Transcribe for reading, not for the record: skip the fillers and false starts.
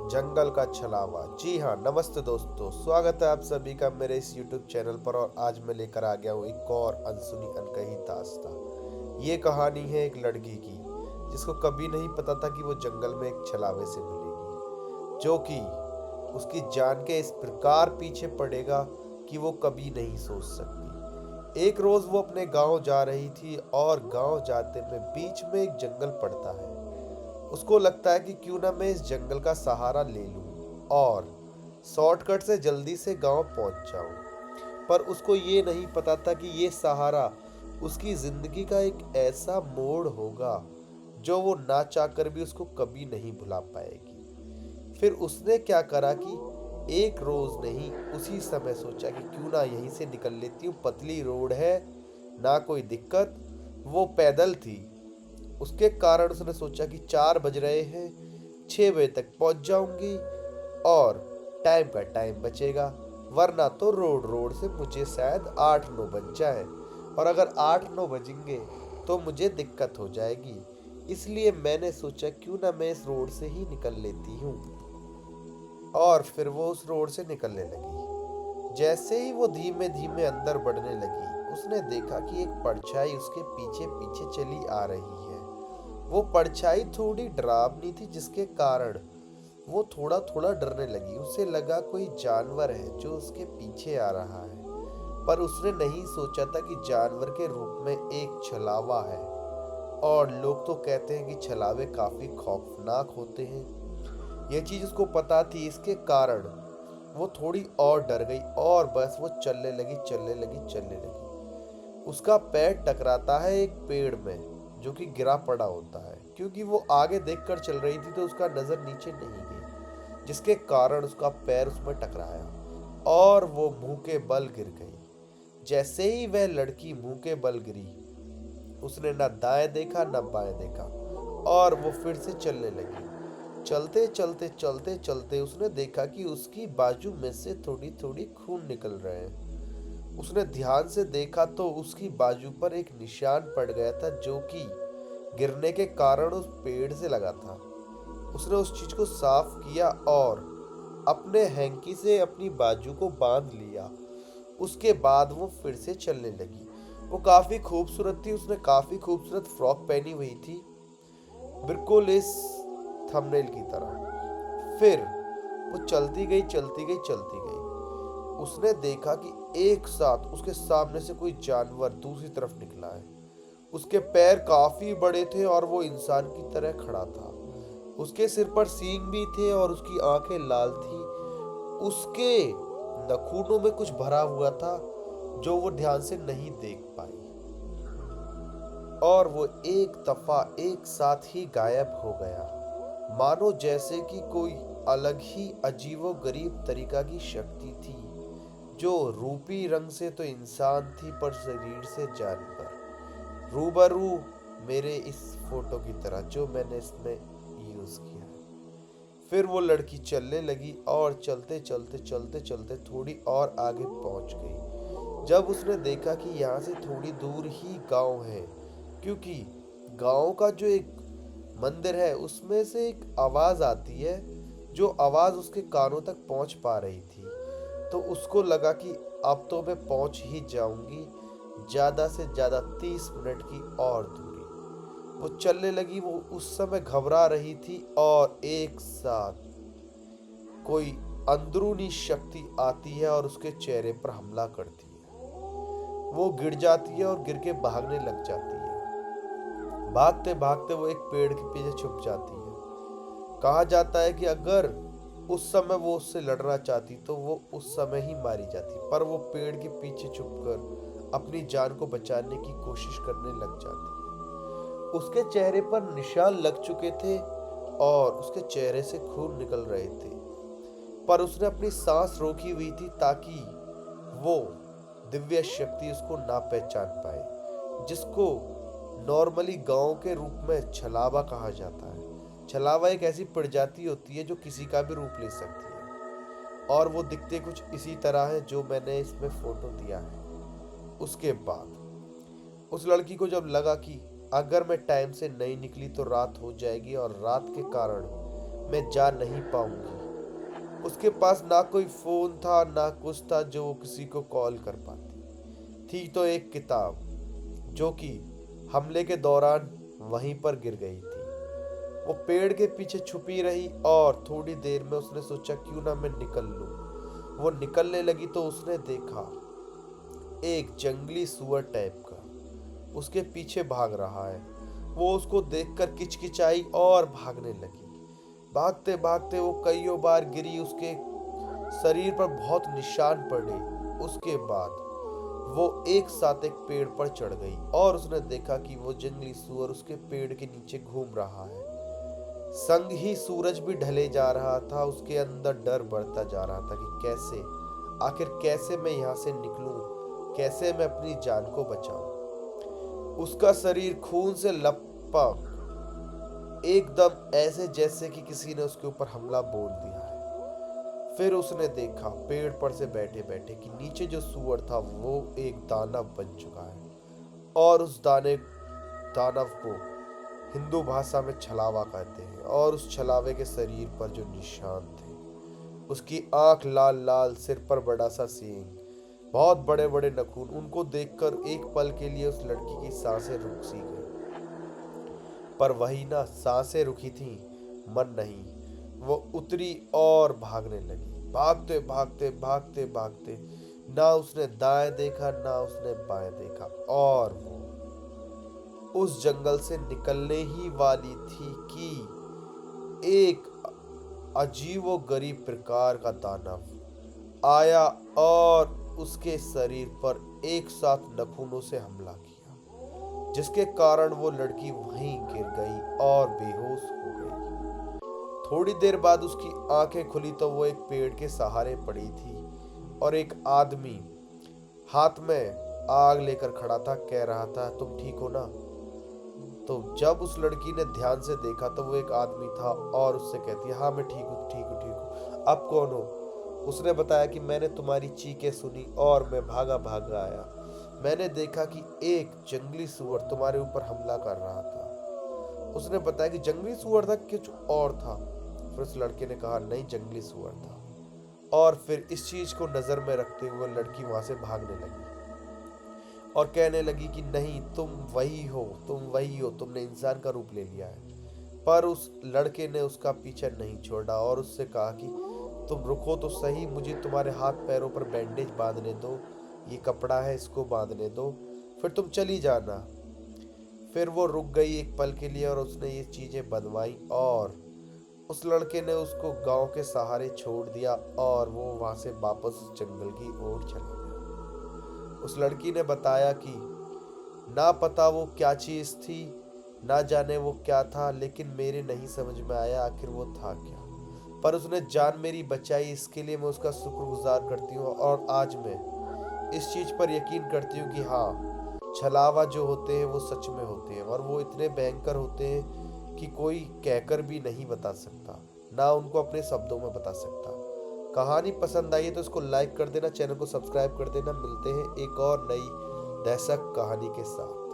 जंगल का छलावा। जी हाँ, नमस्ते दोस्तों, स्वागत है आप सभी का मेरे इस YouTube चैनल पर। और आज मैं लेकर आ गया हूँ एक और अनसुनी अनकही दास्तां। ये कहानी है एक लड़की की जिसको कभी नहीं पता था कि वो जंगल में एक छलावे से मिलेगी, जो कि उसकी जान के इस प्रकार पीछे पड़ेगा कि वो कभी नहीं सोच सकती। एक रोज वो अपने गांव जा रही थी और गांव जाते में बीच में एक जंगल पड़ता है। उसको लगता है कि क्यों ना मैं इस जंगल का सहारा ले लूं और शॉर्टकट से जल्दी से गांव पहुंच जाऊं। पर उसको ये नहीं पता था कि ये सहारा उसकी जिंदगी का एक ऐसा मोड़ होगा जो वो ना चाहकर भी उसको कभी नहीं भुला पाएगी। फिर उसने क्या करा कि एक रोज नहीं, उसी समय सोचा कि क्यों ना यहीं से निकल लेती हूँ, पतली रोड है, ना कोई दिक्कत। वो पैदल थी, उसके कारण उसने सोचा कि 4 बज रहे हैं, 6 बजे तक पहुंच जाऊंगी और टाइम का टाइम बचेगा। वरना तो रोड रोड से मुझे शायद 8-9 बज जाए, और अगर 8-9 बजेंगे तो मुझे दिक्कत हो जाएगी। इसलिए मैंने सोचा क्यों ना मैं इस रोड से ही निकल लेती हूँ। और फिर वो उस रोड से निकलने लगी। जैसे ही वो धीमे धीमे अंदर बढ़ने लगी, उसने देखा कि एक परछाई उसके पीछे पीछे चली आ रही है। वो परछाई थोड़ी डरावनी थी, जिसके कारण वो थोड़ा थोड़ा डरने लगी। उसे लगा कोई जानवर है जो उसके पीछे आ रहा है, पर उसने नहीं सोचा था कि जानवर के रूप में एक छलावा है। और लोग तो कहते हैं कि छलावे काफी खौफनाक होते हैं। यह चीज उसको पता थी, इसके कारण वो थोड़ी और डर गई और बस वो चलने लगी, चलने लगी, चलने लगी। उसका पैर टकराता है एक पेड़ में जो कि गिरा पड़ा होता है। क्योंकि वो आगे देखकर चल रही थी तो उसका नजर नीचे नहीं गई, जिसके कारण उसका पैर उसमें टकराया और वो मुंह के बल गिर गई। जैसे ही वह लड़की मुंह के बल गिरी, उसने न दाएं देखा न बाएं देखा और वो फिर से चलने लगी। चलते चलते चलते चलते उसने देखा कि उसकी बाजू में से थोड़ी थोड़ी खून निकल रहे हैं। उसने ध्यान से देखा तो उसकी बाजू पर एक निशान पड़ गया था, जो कि गिरने के कारण उस पेड़ से लगा था। उसने उस चीज को साफ किया और अपने हैंकी से अपनी बाजू को बांध लिया। उसके बाद वो फिर से चलने लगी। वो काफी खूबसूरत थी, उसने काफी खूबसूरत फ्रॉक पहनी हुई थी, बिल्कुल इस थंबनेल की तरह। फिर वो चलती गई, चलती गई, चलती गई। उसने देखा कि एक साथ उसके सामने से कोई जानवर दूसरी तरफ निकला है। उसके पैर काफी बड़े थे और वो इंसान की तरह खड़ा था। उसके सिर पर सींग भी थे और उसकी आंखें लाल थी। उसके नखूनों में कुछ भरा हुआ था जो वो ध्यान से नहीं देख पाई, और वो एक दफा एक साथ ही गायब हो गया, मानो जैसे कि कोई अलग ही अजीबो गरीब तरीका की शक्ति थी, जो रूपी रंग से तो इंसान थी पर शरीर से जानवर। रूबरू मेरे इस फोटो की तरह जो मैंने इसमें यूज किया है। फिर वो लड़की चलने लगी और चलते चलते चलते चलते थोड़ी और आगे पहुंच गई। जब उसने देखा कि यहाँ से थोड़ी दूर ही गांव है, क्योंकि गांव का जो एक मंदिर है उसमें से एक आवाज आती है, जो आवाज उसके कानों तक पहुंच पा रही थी। तो उसको लगा कि अब तो मैं पहुंच ही जाऊंगी, ज्यादा से ज्यादा 30 मिनट की और दूरी। वो चलने लगी। वो उस समय घबरा रही थी और एक साथ कोई अंदरूनी शक्ति आती है और उसके चेहरे पर हमला करती है। वो गिर जाती है और गिर के भागने लग जाती है। भागते भागते वो एक पेड़ के पीछे छुप जाती है। कहा जाता है कि अगर उस समय वो उससे लड़ना चाहती तो वो उस समय ही मारी जाती, पर वो पेड़ के पीछे छुपकर अपनी जान को बचाने की कोशिश करने लग जाती है। उसके चेहरे पर निशान लग चुके थे और उसके चेहरे से खून निकल रहे थे, पर उसने अपनी सांस रोकी हुई थी ताकि वो दिव्य शक्ति उसको ना पहचान पाए, जिसको नॉर्मली गांव के रूप में छलावा कहा जाता है। छलावा एक ऐसी प्रजाति होती है जो किसी का भी रूप ले सकती है, और वो दिखते कुछ इसी तरह है जो मैंने इसमें फोटो दिया है। उसके बाद उस लड़की को जब लगा कि अगर मैं टाइम से नहीं निकली तो रात हो जाएगी, और रात के कारण मैं जा नहीं पाऊंगी। उसके पास ना कोई फोन था ना कुछ था जो वो किसी को कॉल कर पाती थी, तो एक किताब जो कि हमले के दौरान वहीं पर गिर गई थी। वो पेड़ के पीछे छुपी रही और थोड़ी देर में उसने सोचा क्यों ना मैं निकल लूं। वो निकलने लगी तो उसने देखा एक जंगली सुअर टाइप का उसके पीछे भाग रहा है। वो उसको देखकर किचकिचाई और भागने लगी। भागते भागते वो कईयों बार गिरी, उसके शरीर पर बहुत निशान पड़े। उसके बाद वो एक साथ एक पेड़ पर चढ़ गई और उसने देखा कि वो जंगली सुअर उसके पेड़ के नीचे घूम रहा है। संग ही सूरज भी ढले जा रहा था। उसके अंदर डर बढ़ता जा रहा था कि कैसे मैं यहाँ से निकलूं, कैसे मैं अपनी जान को बचाऊं। उसका शरीर खून से लपक एकदम ऐसे जैसे कि किसी ने उसके ऊपर हमला बोल दिया है। फिर उसने देखा पेड़ पर से बैठे बैठे कि नीचे जो सूअर था वो एक दानव बन चुका है और उस दानव को हिंदू भाषा में छलावा कहते हैं। और उस छलावे के शरीर पर जो निशान थे, उसकी आंख लाल लाल, सिर पर बड़ा सा सींग, बहुत बड़े बड़े नखून, उनको देखकर एक पल के लिए उस लड़की की सांसें रुक सी गई। पर वही ना, सांसें रुकी थी, मन नहीं। वो उतरी और भागने लगी। भागते भागते भागते भागते ना उसने दाएं देखा ना उसने बाएं देखा और वो उस जंगल से निकलने ही वाली थी कि एक अजीबो गरीब प्रकार का दानव आया और उसके शरीर पर एक साथ नखूनों से हमला किया, जिसके कारण वो लड़की वहीं गिर गई और बेहोश हो गई। थोड़ी देर बाद उसकी आंखें खुली तो वो एक पेड़ के सहारे पड़ी थी और एक आदमी हाथ में आग लेकर खड़ा था, कह रहा था तुम ठीक हो ना। तो जब उस लड़की ने ध्यान से देखा तो वो एक आदमी था और उससे कहती है हाँ मैं ठीक हूँ ठीक हूँ ठीक हूँ, आप कौन हो। उसने बताया कि मैंने तुम्हारी चीखें सुनी और मैं भागा भागा आया। मैंने देखा कि एक जंगली सुअर तुम्हारे ऊपर हमला कर रहा था। उसने बताया कि जंगली सुअर था कि कुछ और था। फिर उस लड़के ने कहा नहीं, जंगली सुअर था। और फिर इस चीज को नजर में रखते हुए लड़की वहां से भागने लगी और कहने लगी कि नहीं, तुम वही हो, तुमने इंसान का रूप ले लिया है। पर उस लड़के ने उसका पीछा नहीं छोड़ा और उससे कहा कि तुम रुको तो सही, मुझे तुम्हारे हाथ पैरों पर बैंडेज बांधने दो, ये कपड़ा है इसको बांधने दो, फिर तुम चली जाना। फिर वो रुक गई एक पल के लिए और उसने ये चीजें बनवाई और उस लड़के ने उसको गांव के सहारे छोड़ दिया और वो वहां से वापस जंगल की ओर चला गया। उस लड़की ने बताया कि ना पता वो क्या चीज थी, ना जाने वो क्या था, लेकिन मेरे नहीं समझ में आया आखिर वो था क्या। पर उसने जान मेरी बचाई, इसके लिए मैं उसका शुक्रगुजार करती हूँ। और आज मैं इस चीज पर यकीन करती हूँ कि हाँ, छलावा जो होते हैं वो सच में होते हैं और वो इतने भयंकर होते हैं कि कोई कहकर भी नहीं बता सकता, ना उनको अपने शब्दों में बता सकता। कहानी पसंद आई है तो इसको लाइक कर देना, चैनल को सब्सक्राइब कर देना। मिलते हैं एक और नई दहशत कहानी के साथ।